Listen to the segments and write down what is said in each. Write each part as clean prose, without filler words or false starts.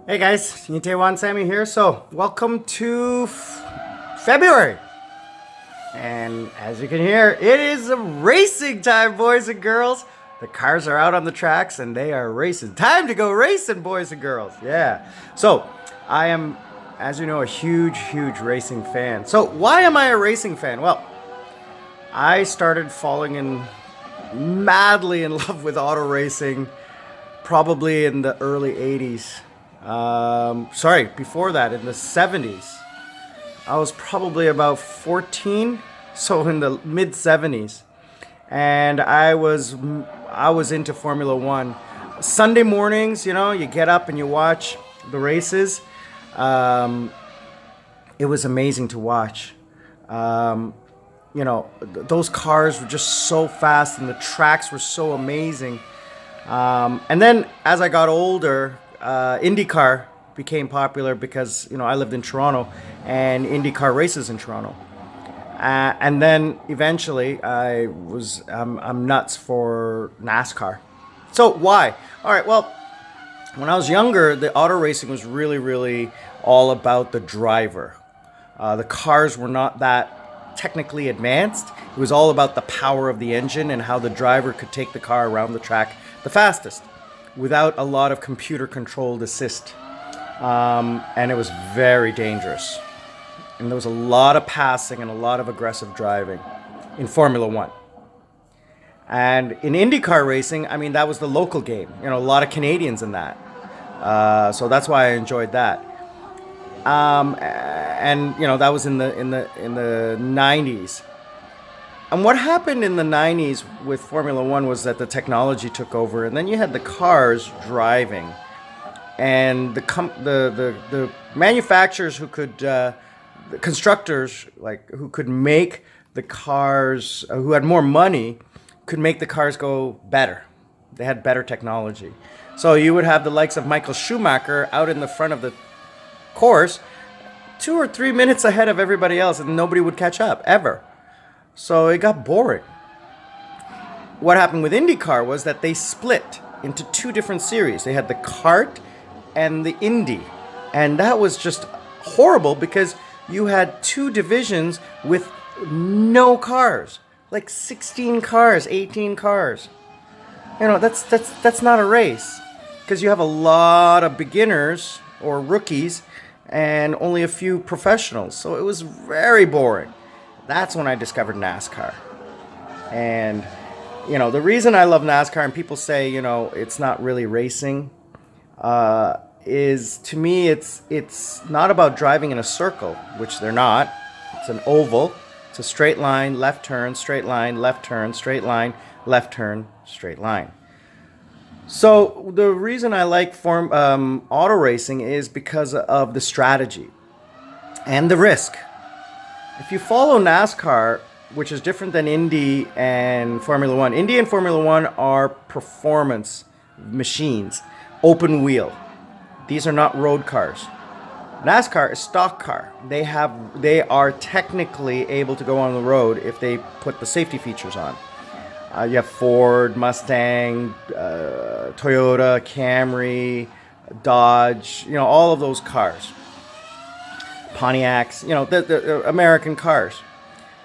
Hey guys, Taiwan Sammy here. So, welcome to February. And as you can hear, it is a racing time, boys and girls. The cars are out on the tracks and they are racing. Time to go racing, boys and girls. Yeah. So, I am, as you know, a huge racing fan. So, why am I a racing fan? Well, I started falling in madly in love with auto racing probably in the early 80s. Before that, in the 70s. I was probably about 14, so in the mid 70s. And I was into Formula One. Sunday mornings, you get up and you watch the races. It was amazing to watch. Those cars were just so fast and the tracks were so amazing. And then as I got older, IndyCar became popular because I lived in Toronto and IndyCar races in Toronto. And then eventually I'm nuts for NASCAR. So why? All right, well, when I was younger, the auto racing was really all about the driver. The cars were not that technically advanced. It was all about the power of the engine and how the driver could take the car around the track the fastest without a lot of computer controlled assist. And it was very dangerous. And there was a lot of passing and a lot of aggressive driving in Formula One. And in IndyCar racing, that was the local game. A lot of Canadians in that. So that's why I enjoyed that. That was in the 90s. And what happened in the 90s with Formula One was that the technology took over, and then you had the cars driving, and the manufacturers who could, the constructors who could make the cars, who had more money, could make the cars go better. They had better technology, so you would have the likes of Michael Schumacher out in the front of the course, 2 or 3 minutes ahead of everybody else, and nobody would catch up ever. So it got boring. What happened with IndyCar was that they split into 2 different series. They had the kart and the Indy. And that was just horrible because you had 2 divisions with no cars. Like 16 cars, 18 cars. That's not a race. Because you have a lot of beginners or rookies and only a few professionals. So it was very boring. That's when I discovered NASCAR. And, the reason I love NASCAR, and people say, it's not really racing, is to me, it's not about driving in a circle, which they're not. It's an oval. It's a straight line, left turn, straight line, left turn, straight line, left turn, straight line. So the reason I like auto racing is because of the strategy and the risk. If you follow NASCAR, which is different than Indy and Formula One, Indy and Formula One are performance machines, open wheel. These are not road cars. NASCAR is stock car. They are technically able to go on the road if they put the safety features on. You have Ford, Mustang, Toyota, Camry, Dodge, all of those cars. Pontiacs, the American cars.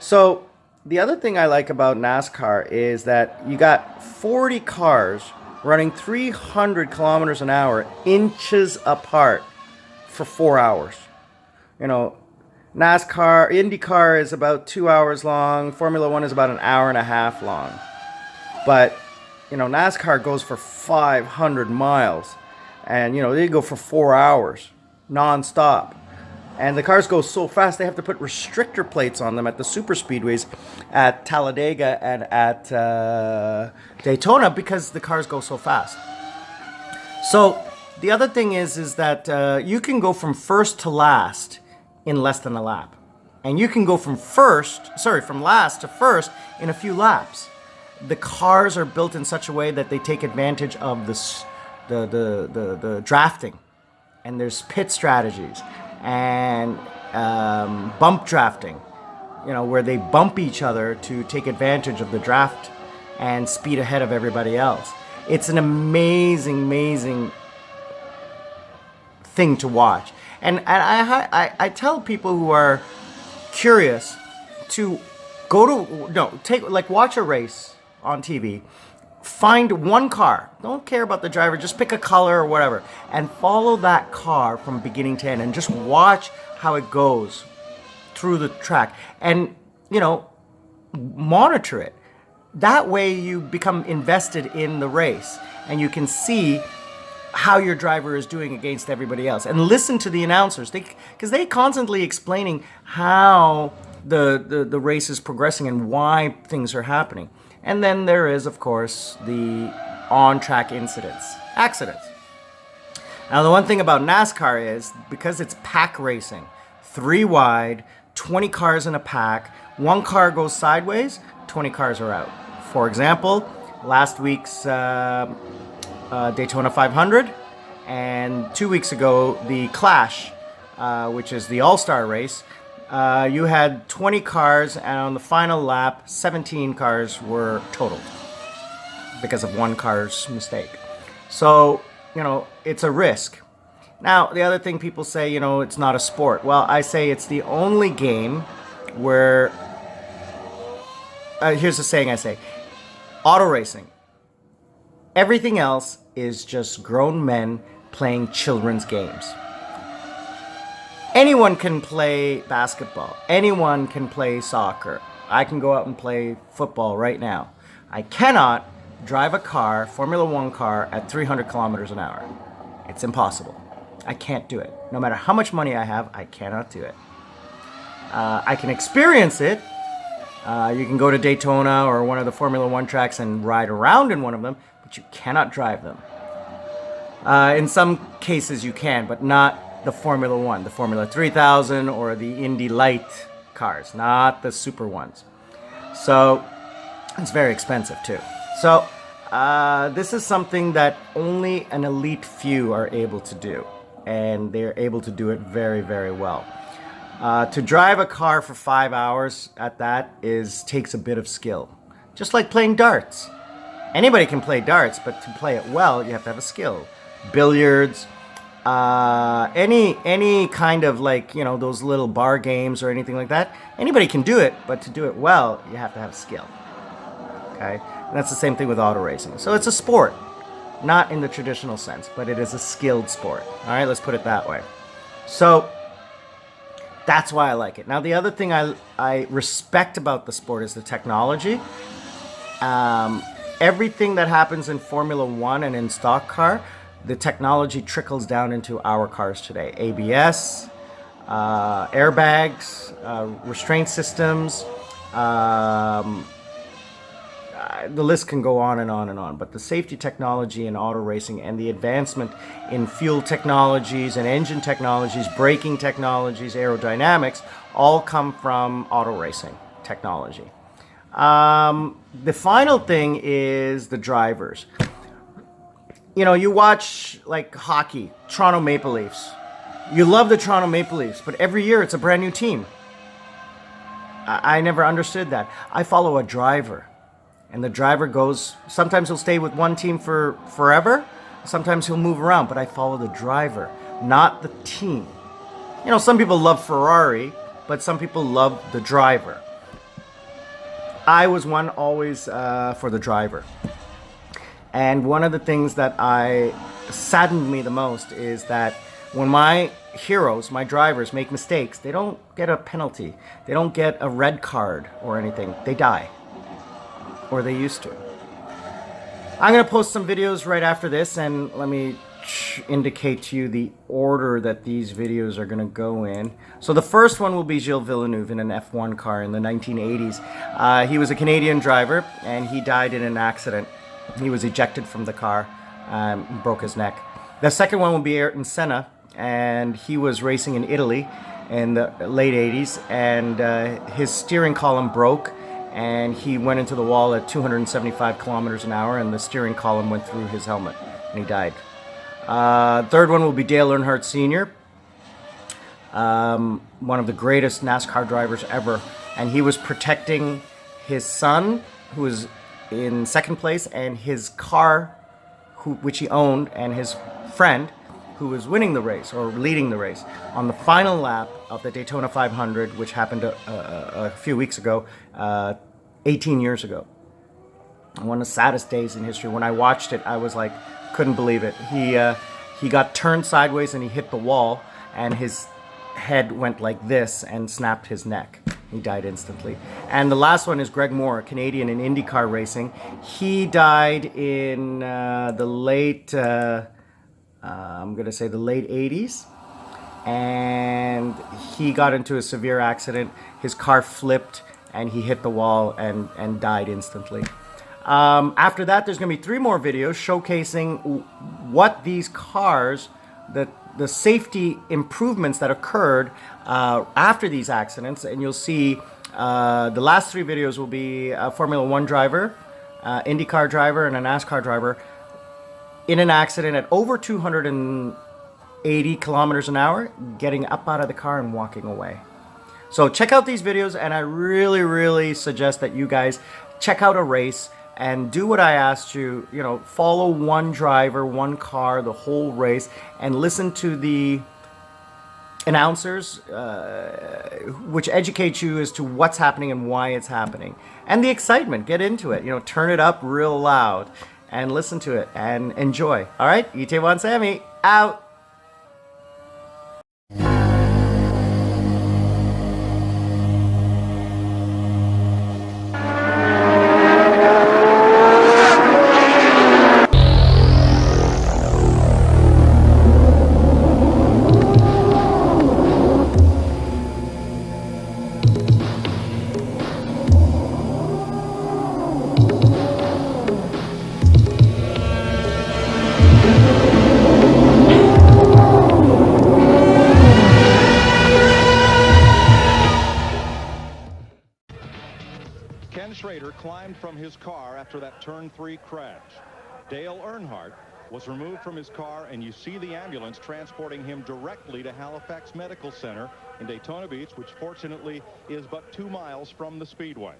So the other thing I like about NASCAR is that you got 40 cars running 300 kilometers an hour, inches apart for 4 hours. NASCAR, IndyCar is about 2 hours long. Formula One is about an hour and a half long. But, NASCAR goes for 500 miles. And, they go for 4 hours, nonstop. And the cars go so fast, they have to put restrictor plates on them at the super speedways at Talladega and at Daytona because the cars go so fast. So the other thing is that you can go from first to last in less than a lap. And you can go from last to first in a few laps. The cars are built in such a way that they take advantage of the drafting. And there's pit strategies. And bump drafting, where they bump each other to take advantage of the draft and speed ahead of everybody else. It's an amazing thing to watch. And I tell people who are curious to watch a race on TV. Find one car. Don't care about the driver. Just pick a color or whatever, and follow that car from beginning to end, and just watch how it goes through the track, and monitor it. That way, you become invested in the race, and you can see how your driver is doing against everybody else, and listen to the announcers, because they constantly explaining how the race is progressing and why things are happening. And then there is, of course, the on-track accidents. Now, the one thing about NASCAR is, because it's pack racing, 3 wide, 20 cars in a pack, one car goes sideways, 20 cars are out. For example, last week's Daytona 500, and 2 weeks ago, the Clash, which is the All-Star race, you had 20 cars, and on the final lap, 17 cars were totaled because of one car's mistake. So, it's a risk. Now, the other thing people say, it's not a sport. Well, I say it's the only game where, here's the saying I say, auto racing. Everything else is just grown men playing children's games. Anyone can play basketball. Anyone can play soccer. I can go out and play football right now. I cannot drive a car, Formula One car, at 300 kilometers an hour. It's impossible. I can't do it. No matter how much money I have, I cannot do it. I can experience it. You can go to Daytona or one of the Formula One tracks and ride around in one of them, but you cannot drive them. In some cases you can, but not the Formula One, the Formula 3000, or the Indy Light cars, not the super ones. So it's very expensive too. So this is something that only an elite few are able to do, and they're able to do it very, very well. To drive a car for 5 hours at that takes a bit of skill, just like playing darts. Anybody can play darts, but to play it well, you have to have a skill. Billiards, any kind of those little bar games or anything like that, anybody can do it, but to do it well, you have to have skill. Okay, and that's the same thing with auto racing. So it's a sport, not in the traditional sense, but it is a skilled sport. All right, let's put it that way. So that's why I like it. Now, the other thing I respect about the sport is the technology. Everything that happens in Formula One and in stock car, the technology trickles down into our cars today. ABS, airbags, restraint systems, the list can go on and on and on. But the safety technology in auto racing and the advancement in fuel technologies and engine technologies, braking technologies, aerodynamics, all come from auto racing technology. The final thing is the drivers. You watch hockey, Toronto Maple Leafs. You love the Toronto Maple Leafs, but every year it's a brand new team. I never understood that. I follow a driver, and the driver goes, sometimes he'll stay with one team for forever, sometimes he'll move around, but I follow the driver, not the team. Some people love Ferrari, but some people love the driver. I was one always for the driver. And one of the things that saddened me the most is that when my heroes, my drivers, make mistakes, they don't get a penalty. They don't get a red card or anything. They die. Or they used to. I'm going to post some videos right after this, and let me indicate to you the order that these videos are going to go in. So the first one will be Gilles Villeneuve in an F1 car in the 1980s. He was a Canadian driver, and he died in an accident. He was ejected from the car, broke his neck. The second one will be Ayrton Senna, and he was racing in Italy in the late 80s, and his steering column broke, and he went into the wall at 275 kilometers an hour, and the steering column went through his helmet, and he died. Third one will be Dale Earnhardt Sr., one of the greatest NASCAR drivers ever, and he was protecting his son, who was in second place, and his car, which he owned, and his friend, who was winning the race or leading the race. On the final lap of the Daytona 500, which happened a few weeks ago, 18 years ago. One of the saddest days in history. When I watched it, I was like, couldn't believe it. He got turned sideways and he hit the wall, and his head went like this and snapped his neck. He died instantly. And the last one is Greg Moore, a Canadian in IndyCar racing. He died in the late, I'm going to say the late 80s. And he got into a severe accident. His car flipped and he hit the wall and died instantly. After that, there's going to be 3 more videos showcasing what these cars, the safety improvements that occurred after these accidents. And you'll see the last 3 videos will be a Formula 1 driver, IndyCar driver, and a NASCAR driver in an accident at over 280 kilometers an hour, getting up out of the car and walking away. So check out these videos, and I really, really suggest that you guys check out a race and do what I asked you, follow one driver, one car, the whole race, and listen to the announcers, which educate you as to what's happening and why it's happening. And the excitement, get into it, turn it up real loud and listen to it and enjoy. All right, Itaewon Sammy, out. Climbed from his car after that turn 3 crash. Dale Earnhardt was removed from his car, and you see the ambulance transporting him directly to Halifax Medical Center in Daytona Beach, which fortunately is but 2 miles from the speedway.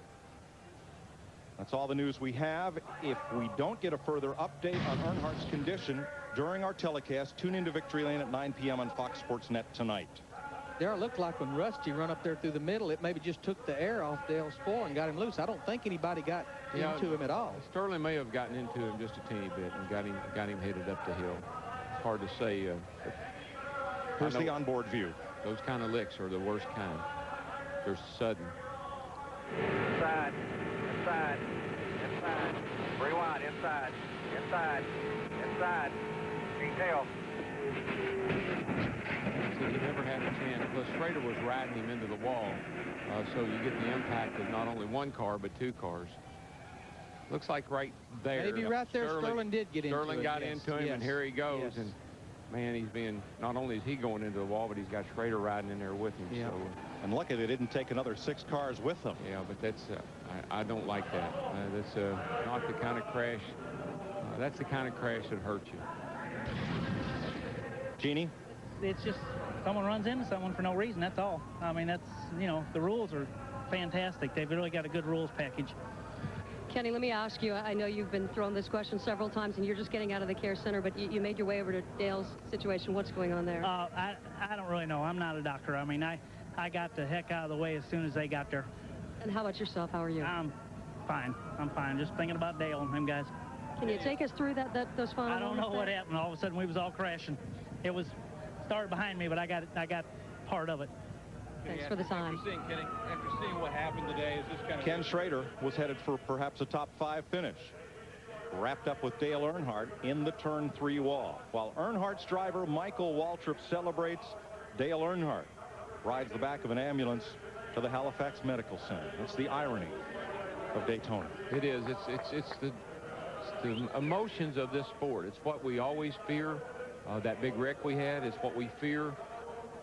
That's all the news we have. If we don't get a further update on Earnhardt's condition during our telecast, tune into Victory Lane at 9 p.m. on Fox Sports Net tonight. It looked like when Rusty run up there through the middle, it maybe just took the air off Dale's floor and got him loose. I don't think anybody got into him at all. Sterling may have gotten into him just a teeny bit and got him headed up the hill. It's hard to say. Here's the onboard view. Those kind of licks are the worst kind. They're sudden. Inside, inside, inside. Rewind, inside, inside, inside. Detail. So he never had a chance. Plus, Schrader was riding him into the wall, so you get the impact of not only one car but 2 cars. Looks like right there. Maybe right there, Sterling did get into him. Sterling got into him, and here he goes. Yes. And man, he's being, not only is he going into the wall, but he's got Schrader riding in there with him. Yeah. So, and lucky they didn't take another 6 cars with them. Yeah, but that's I don't like that. That's not the kind of crash. That's the kind of crash that hurts you. Jeannie? It's just someone runs into someone for no reason. That's all. I mean, that's, the rules are fantastic. They've really got a good rules package. Kenny, let me ask you, I know you've been thrown this question several times and you're just getting out of the care center, but you made your way over to Dale's situation. What's going on there? I don't really know. I'm not a doctor. I mean, I got the heck out of the way as soon as they got there. And how about yourself? How are you? I'm fine. I'm fine. Just thinking about Dale and them guys. Can you take us through those final I don't know moments what there? happened. All of a sudden, we was all crashing. It was started behind me, but I got part of it. Thanks for the time. After seeing what happened today, is this kind of... Ken Schrader was headed for perhaps a top 5 finish. Wrapped up with Dale Earnhardt in the turn 3 wall. While Earnhardt's driver, Michael Waltrip, celebrates, Dale Earnhardt rides the back of an ambulance to the Halifax Medical Center. That's the irony of Daytona. It is. It's the emotions of this sport. It's what we always fear. That big wreck we had is what we fear.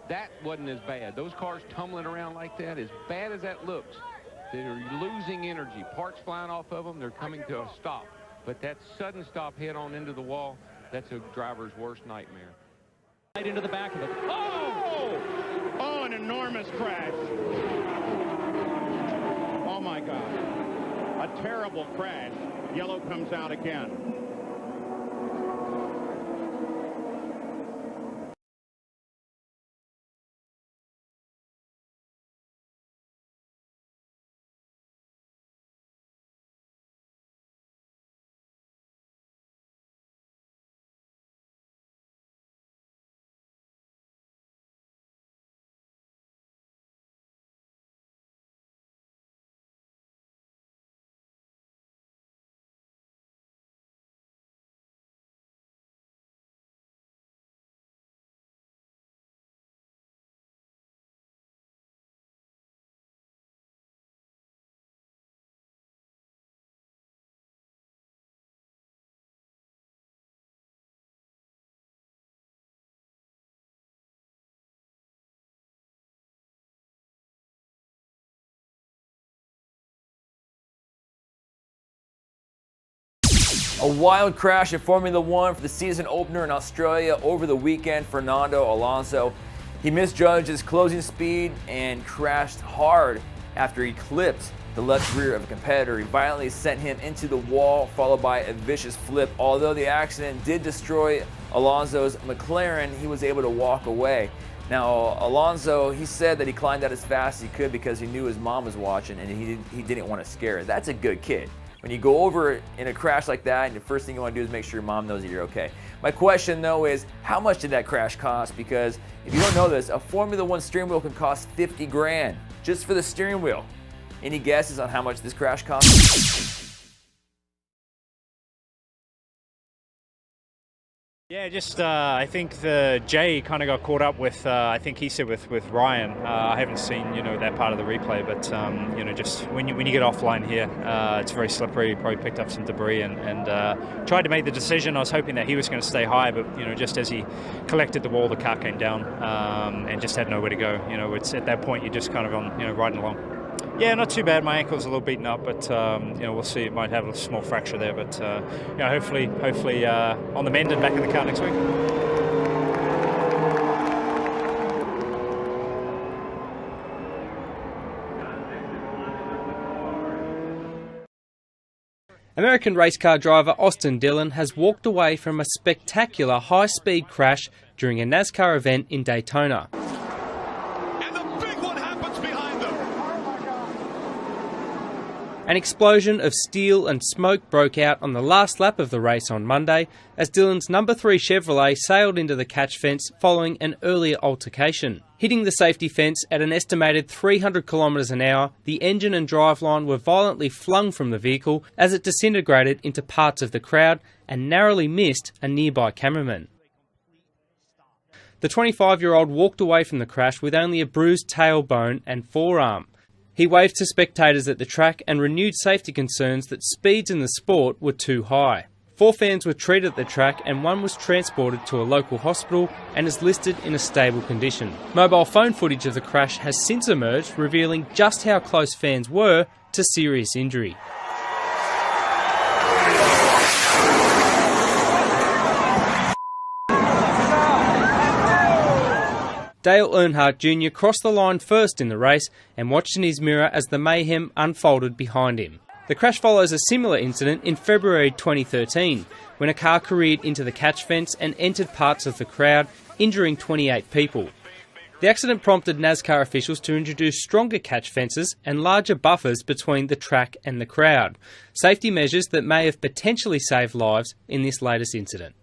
That wasn't as bad. Those cars tumbling around like that, as bad as that looks, they're losing energy. Parts flying off of them, they're coming to a stop. But that sudden stop head on into the wall, that's a driver's worst nightmare. Right into the back of it. Oh! Oh, an enormous crash. Oh, my God. A terrible crash. Yellow comes out again. A wild crash in Formula One for the season opener in Australia over the weekend. Fernando Alonso, he misjudged his closing speed and crashed hard after he clipped the left rear of a competitor. He violently sent him into the wall, followed by a vicious flip. Although the accident did destroy Alonso's McLaren, he was able to walk away. Now, Alonso, he said that he climbed out as fast as he could because he knew his mom was watching and he didn't want to scare her. That's a good kid. When you go over in a crash like that, and the first thing you want to do is make sure your mom knows that you're okay. My question, though, is how much did that crash cost? Because if you don't know this, a Formula One steering wheel can cost 50 grand just for the steering wheel. Any guesses on how much this crash cost? Yeah, just I think Jay kind of got caught up with, I think he said with Ryan. I haven't seen, that part of the replay, but, just when you get offline here, it's very slippery. Probably picked up some debris and tried to make the decision. I was hoping that he was going to stay high, but, just as he collected the wall, the car came down and just had nowhere to go. It's at that point, you're just kind of on, riding along. Yeah, not too bad. My ankle's a little beaten up, but we'll see. It might have a small fracture there, but hopefully on the mend and back in the car next week. American race car driver Austin Dillon has walked away from a spectacular high-speed crash during a NASCAR event in Daytona. An explosion of steel and smoke broke out on the last lap of the race on Monday as Dillon's number 3 Chevrolet sailed into the catch fence following an earlier altercation. Hitting the safety fence at an estimated 300 kilometres an hour, the engine and driveline were violently flung from the vehicle as it disintegrated into parts of the crowd and narrowly missed a nearby cameraman. The 25-year-old walked away from the crash with only a bruised tailbone and forearm. He waved to spectators at the track and renewed safety concerns that speeds in the sport were too high. 4 fans were treated at the track and 1 was transported to a local hospital and is listed in a stable condition. Mobile phone footage of the crash has since emerged, revealing just how close fans were to serious injury. Dale Earnhardt Jr. crossed the line first in the race and watched in his mirror as the mayhem unfolded behind him. The crash follows a similar incident in February 2013, when a car careered into the catch fence and entered parts of the crowd, injuring 28 people. The accident prompted NASCAR officials to introduce stronger catch fences and larger buffers between the track and the crowd, safety measures that may have potentially saved lives in this latest incident.